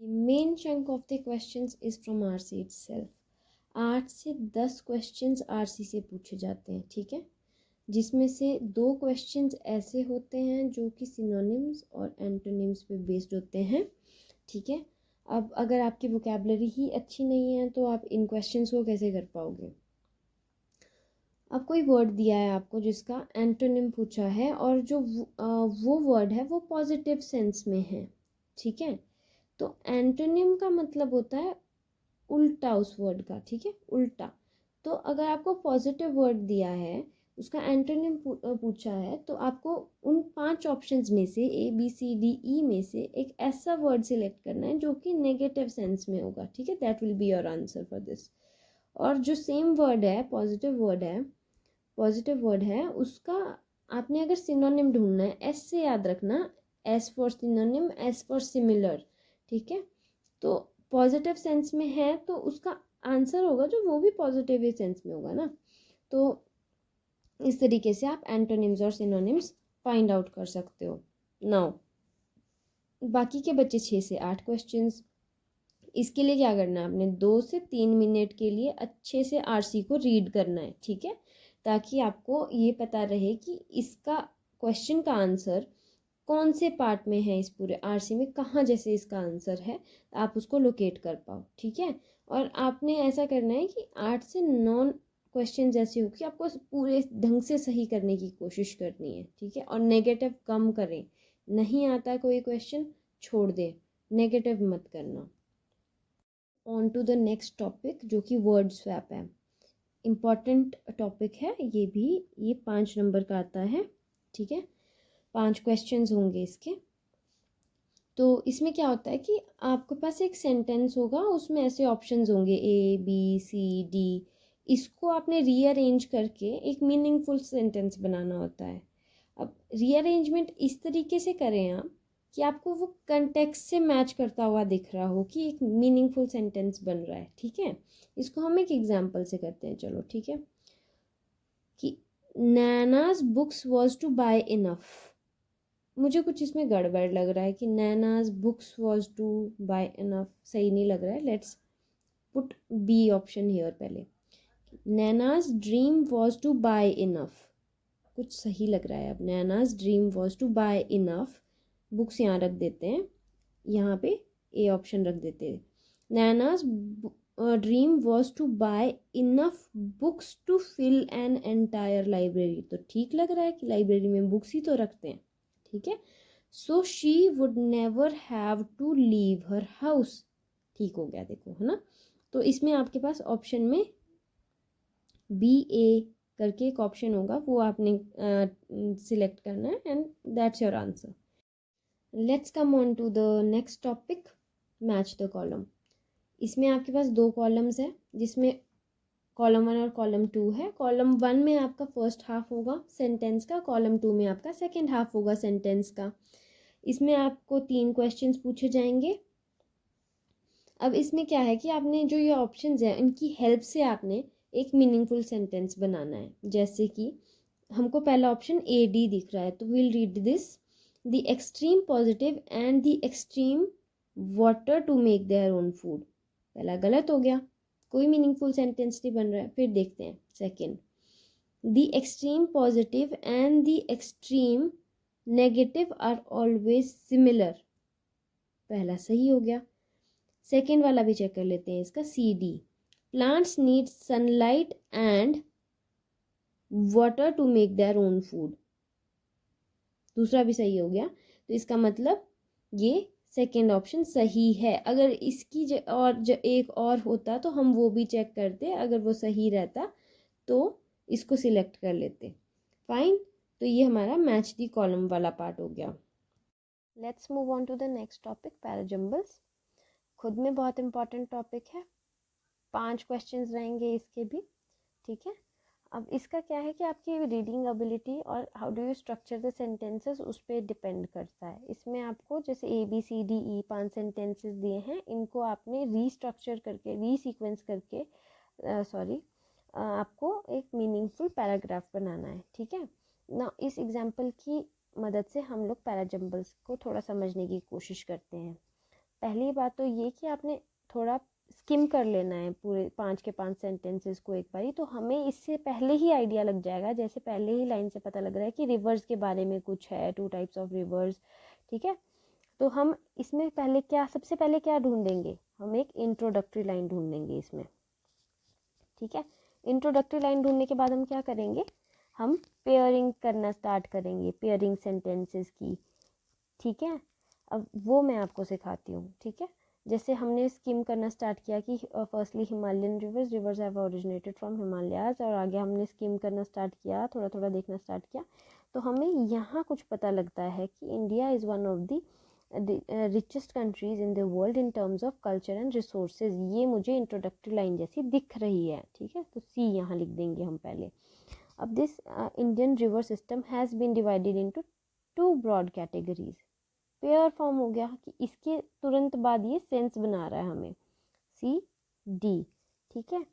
Main chunk of the questions is from RC itself. 8 से 10 questions RC से पूछे जाते हैं, ठीक है, जिसमें से 2 क्वेश्चंस ऐसे होते हैं जो कि सिनोनिम्स और एंटोनिम्स पे बेस्ड होते हैं, ठीक है। अब अगर आपकी वोकैबलरी ही अच्छी नहीं है तो आप इन क्वेश्चंस को कैसे कर पाओगे। अब कोई वर्ड दिया है आपको जिसका एंटोनिम पूछा है और जो वो वर्ड है वो पॉजिटिव सेंस में है, ठीक है। तो एंटोनिम का मतलब होता है उल्टा उस वर्ड का, ठीक है, उल्टा। तो अगर आपको पॉजिटिव वर्ड दिया है, उसका एंटोनिम पूछा है, तो आपको उन 5 ऑप्शंस में से ABCDE में से एक ऐसा वर्ड सिलेक्ट करना है जो कि नेगेटिव सेंस में होगा, ठीक है। That will be your answer for this. और जो सेम वर्ड है, पॉजिटिव वर्ड है, उसका आपने अगर सिनोनिम ढूंढना है, एस से याद रखना, S for synonym, S for similar, ठीक है। तो पॉजिटिव सेंस में है तो उसका आंसर होगा जो वो भी पॉजिटिव ही सेंस में होगा ना। तो इस तरीके से आप एंटोनिम्स और सिनोनिम्स फाइंड आउट कर सकते हो। नाउ बाकी के बच्चे 6 से 8 क्वेश्चंस। इसके लिए क्या करना है, आपने 2 से 3 मिनट के लिए अच्छे से आरसी को रीड करना है, ठीक है, ताकि आपको ये पता रहे कि इसका क्वेश्चन का आंसर कौन से पार्ट में है, इस पूरे आरसी में कहाँ जैसे इसका आंसर है, आप उसको लोकेट कर पाओ, ठीक है। और आपने ऐसा करना है कि 8 से 9 क्वेश्चन ऐसे हो कि आपको पूरे ढंग से सही करने की कोशिश करनी है, ठीक है। और नेगेटिव कम करें, नहीं आता कोई क्वेश्चन छोड़ दे, नेगेटिव मत करना। On to the next topic जो कि वर्ड स्वैप है। इम्पॉर्टेंट टॉपिक है ये भी, ये 5 नंबर का आता है, ठीक है। 5 क्वेश्चंस होंगे इसके। तो इसमें क्या होता है कि आपके पास एक सेंटेंस होगा, उसमें ऐसे ऑप्शंस होंगे ABCD, इसको आपने रीअरेंज करके एक मीनिंगफुल सेंटेंस बनाना होता है। अब रीअरेंजमेंट इस तरीके से करें आप कि आपको वो कंटेक्स्ट से मैच करता हुआ दिख रहा हो कि एक मीनिंगफुल सेंटेंस बन रहा है, ठीक है। इसको हम एक एग्जांपल से करते हैं, चलो ठीक है। कि Naina's books was to buy enough. मुझे कुछ इसमें गड़बड़ लग रहा है कि Naina's books was to buy enough, सही नहीं लग रहा है। Let's put B option here पहले। Naina's dream was to buy enough, कुछ सही लग रहा है। अब Naina's dream was to buy enough, books यहाँ रख देते हैं, यहाँ पे ए ऑप्शन रख देते हैं। Naina's dream was to buy enough books to fill an entire library. तो ठीक लग रहा है कि लाइब्रेरी में बुक्स ही तो रखते हैं, ठीक है। So she would never have to leave her house, ठीक हो गया, देखो है ना। तो इसमें आपके पास ऑप्शन में BA करके एक ऑप्शन होगा, वो आपने सिलेक्ट करना है and that's your answer. Let's come on to the next topic, match the column. इसमें आपके पास 2 कॉलम्स है, जिसमें कॉलम 1 और कॉलम 2 है। कॉलम 1 में आपका फर्स्ट हाफ होगा सेंटेंस का, कॉलम 2 में आपका सेकेंड हाफ होगा सेंटेंस का। इसमें आपको 3 क्वेश्चंस पूछे जाएंगे। अब इसमें क्या है कि आपने जो ये ऑप्शंस हैं इनकी हेल्प से आपने एक मीनिंगफुल सेंटेंस बनाना है। जैसे कि हमको पहला ऑप्शन AD दिख रहा है, तो will read this. The extreme positive and the extreme water to make their own food. पहला गलत हो गया, कोई मीनिंगफुल सेंटेंस नहीं बन रहा है। फिर देखते हैं second, the extreme positive and the extreme negative are always similar, पहला सही हो गया। सेकेंड वाला भी चेक कर लेते हैं इसका, CD, plants need sunlight and water to make their own food, दूसरा भी सही हो गया। तो इसका मतलब ये सेकेंड ऑप्शन सही है। अगर इसकी एक और होता तो हम वो भी चेक करते, अगर वो सही रहता तो इसको सिलेक्ट कर लेते। फाइन, तो ये हमारा मैच दी कॉलम वाला पार्ट हो गया। Let's move on to the next topic, parajumbles. खुद में बहुत इंपॉर्टेंट टॉपिक है, 5 क्वेश्चंस रहेंगे इसके भी, ठीक है। अब इसका क्या है कि आपकी रीडिंग एबिलिटी और how do you structure the sentences उस पर डिपेंड करता है। इसमें आपको जैसे ABCDE 5 सेंटेंसेस दिए हैं, इनको आपने रीस्ट्रक्चर करके, रीसीक्वेंस करके आपको एक मीनिंगफुल पैराग्राफ बनाना है, ठीक है ना। इस एग्जाम्पल की मदद से हम लोग पैराजम्बल्स को थोड़ा समझने की कोशिश करते हैं। पहली बात तो ये कि आपने थोड़ा स्किम कर लेना है पूरे 5 के 5 सेंटेंसेस को एक बारी, तो हमें इससे पहले ही आइडिया लग जाएगा, जैसे पहले ही लाइन से पता लग रहा है कि रिवर्स के बारे में कुछ है, 2 टाइप्स ऑफ रिवर्स, ठीक है। तो हम इसमें पहले क्या, सबसे पहले क्या ढूंढेंगे, हम एक इंट्रोडक्टरी लाइन ढूंढेंगे इसमें, ठीक है। इंट्रोडक्टरी लाइन ढूंढने के बाद हम क्या करेंगे, हम पेयरिंग करना स्टार्ट करेंगे, पेयरिंग सेंटेंसेस की, ठीक है। अब वो मैं आपको सिखाती हूँ, ठीक है। जैसे हमने स्किम करना स्टार्ट किया कि firstly Himalayan reverse have originated from Himalayas, और आगे हमने स्किम करना स्टार्ट किया, थोड़ा थोड़ा देखना स्टार्ट किया, तो हमें यहाँ कुछ पता लगता है कि India is one of the richest countries in the world in terms of culture and resources. ये मुझे इंट्रोडक्टरी लाइन जैसी दिख रही है, ठीक है। तो सी यहाँ लिख देंगे हम पहले। अब this Indian river system has been divided into 2 broad categories. Pair form हो गया कि इसके तुरंत बाद ये सेंस बना रहा है हमें, सी डी, ठीक है।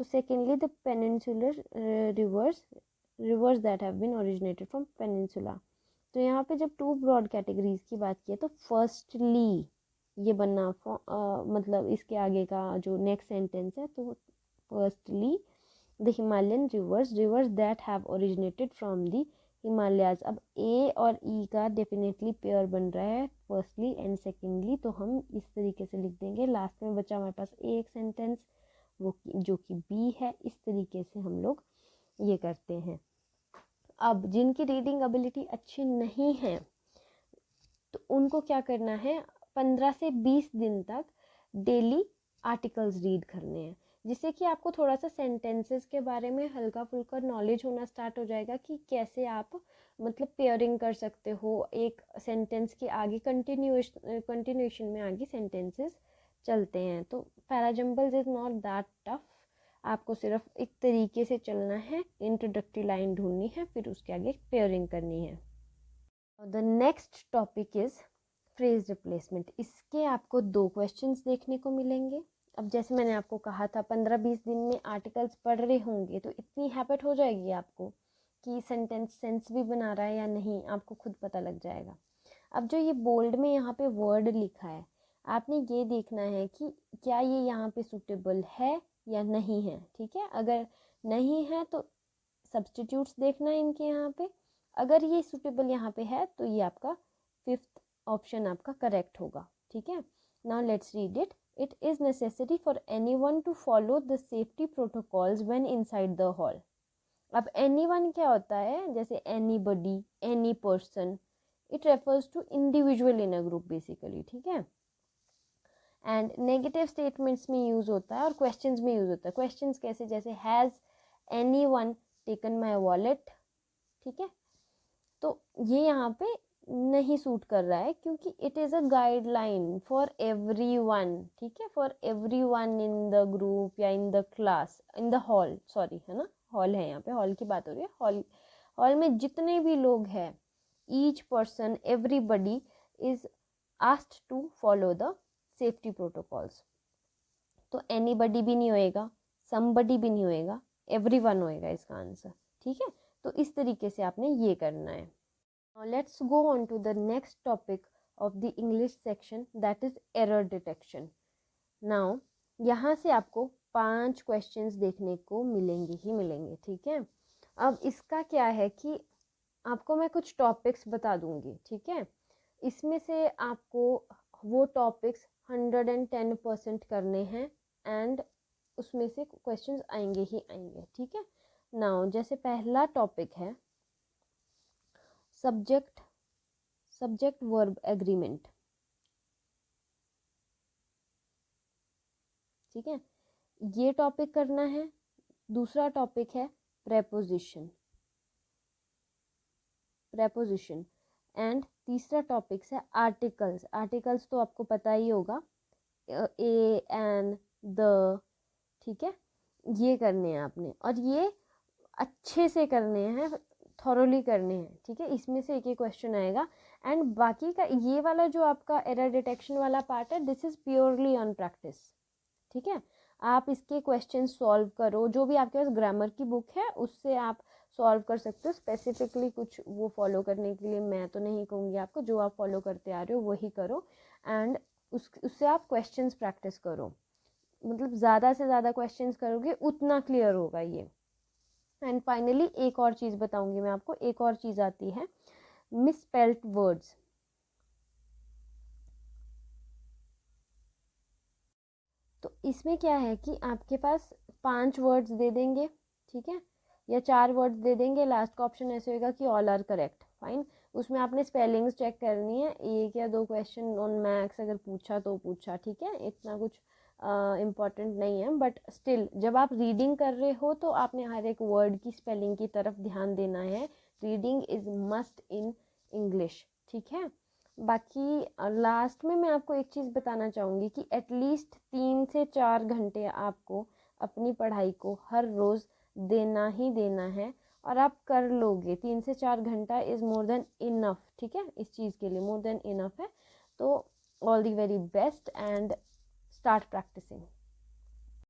तो secondly the peninsular rivers that have been originated from peninsula. तो यहाँ पे जब 2 ब्रॉड कैटेगरीज की बात की है, तो फर्स्टली ये बनना मतलब इसके आगे का जो नेक्स्ट सेंटेंस है, तो firstly the Himalayan reverse that have originated from the Himalayas. अब ए और ई का डेफिनेटली पेयर बन रहा है, फर्स्टली एंड सेकेंडली, तो हम इस तरीके से लिख देंगे। लास्ट में बचा हमारे पास एक सेंटेंस, वो जो कि बी है। इस तरीके से हम लोग ये करते हैं। अब जिनकी रीडिंग एबिलिटी अच्छी नहीं है, तो उनको क्या करना है, 15 से 20 दिन तक डेली आर्टिकल्स रीड करने हैं, जिससे कि आपको थोड़ा सा सेंटेंसेस के बारे में हल्का फुल्का नॉलेज होना स्टार्ट हो जाएगा कि कैसे आप मतलब पेयरिंग कर सकते हो, एक सेंटेंस के आगे कंटिन्यूएशन में आगे सेंटेंसेस चलते हैं। तो parajumbles is not that tough, आपको सिर्फ एक तरीके से चलना है, इंट्रोडक्टरी लाइन ढूंढनी है, फिर उसके आगे पेयरिंग करनी है। The next topic is phrase replacement. इसके आपको 2 क्वेश्चंस देखने को मिलेंगे। अब जैसे मैंने आपको कहा था 15-20 दिन में आर्टिकल्स पढ़ रहे होंगे, तो इतनी हैबिट हो जाएगी आपको कि सेंटेंस सेंस भी बना रहा है या नहीं, आपको खुद पता लग जाएगा। अब जो ये बोल्ड में यहाँ पे वर्ड लिखा है, आपने ये देखना है कि क्या ये यहाँ पे सूटेबल है या नहीं है, ठीक है। अगर नहीं है तो सब्स्टिट्यूट्स देखना है इनके यहाँ पे, अगर ये सूटेबल यहाँ पे है तो ये आपका 5th ऑप्शन आपका करेक्ट होगा, ठीक है। Now let's read it. It is necessary for anyone to follow the safety protocols when inside the hall. अब एनीवन क्या होता है, जैसे anybody, any person, it refers to individual in a group basically, ठीक है। एंड नेगेटिव स्टेटमेंट्स में use होता है और क्वेश्चंस में यूज़ होता है। क्वेश्चंस कैसे, जैसे has anyone taken my wallet, ठीक है। तो ये यहाँ पे नहीं सूट कर रहा है, क्योंकि it is a guideline for everyone, ठीक है, for everyone in the group या in the class, in the hall, sorry, है ना, हॉल है यहाँ पे, हॉल की बात हो रही है। हॉल में जितने भी लोग हैं, each person, everybody is asked to follow the safety protocols. तो एनीबडी भी नहीं होएगा, समबडी भी नहीं होएगा, एवरीवन होएगा इसका आंसर, ठीक है। तो इस तरीके से आपने ये करना है। Now let's go on to the next topic of the English section, that is error detection. Now यहाँ से आपको 5 क्वेश्चंस देखने को मिलेंगे ही मिलेंगे, ठीक है। अब इसका क्या है कि आपको मैं कुछ टॉपिक्स बता दूंगी, ठीक है। इसमें से आपको वो टॉपिक्स 110% करने हैं, एंड उसमें से क्वेश्चंस आएंगे ही आएंगे, ठीक है। नाउ जैसे पहला टॉपिक है सब्जेक्ट वर्ब एग्रीमेंट, ठीक है, ये टॉपिक करना है। दूसरा टॉपिक है प्रेपोजिशन, एंड तीसरा टॉपिक है आर्टिकल्स तो आपको पता ही होगा, ए, एन, द, ठीक है। ये करने हैं आपने, और ये अच्छे से करने हैं, थॉरोली करने हैं, ठीक है। इसमें से एक ही क्वेश्चन आएगा, एंड बाकी का ये वाला जो आपका एरर डिटेक्शन वाला पार्ट है, this is purely on practice, ठीक है। आप इसके क्वेश्चन सॉल्व करो, जो भी आपके पास ग्रामर की बुक है उससे आप सॉल्व कर सकते हो। स्पेसिफिकली कुछ वो फॉलो करने के लिए मैं तो नहीं कहूँगी आपको, जो आप फॉलो करते आ रहे हो वही करो, एंड उससे आप क्वेश्चंस प्रैक्टिस करो, मतलब ज़्यादा से ज़्यादा क्वेश्चंस करोगे उतना क्लियर होगा ये। एंड फाइनली एक और चीज़ बताऊंगी मैं आपको, एक और चीज़ आती है मिसस्पेल्ड वर्ड्स। तो इसमें क्या है कि आपके पास 5 वर्ड्स दे देंगे, ठीक है, या 4 वर्ड्स दे देंगे, लास्ट का ऑप्शन ऐसे होगा कि ऑल आर करेक्ट, फाइन। उसमें आपने स्पेलिंग्स चेक करनी है, 1 या 2 क्वेश्चन ऑन मैथ्स अगर पूछा तो पूछा, ठीक है, इतना कुछ इम्पॉर्टेंट नहीं है, बट स्टिल जब आप रीडिंग कर रहे हो तो आपने हर एक वर्ड की स्पेलिंग की तरफ ध्यान देना है। Reading is must in English, ठीक है। बाकी लास्ट में मैं आपको एक चीज़ बताना चाहूँगी कि एटलीस्ट 3 से 4 घंटे आपको अपनी पढ़ाई को हर रोज़ देना ही देना है, और आप कर लोगे। 3 से 4 घंटा इज़ मोर देन इनफ, ठीक है, इस चीज़ के लिए मोर देन इनफ है। तो all the very best and start practising.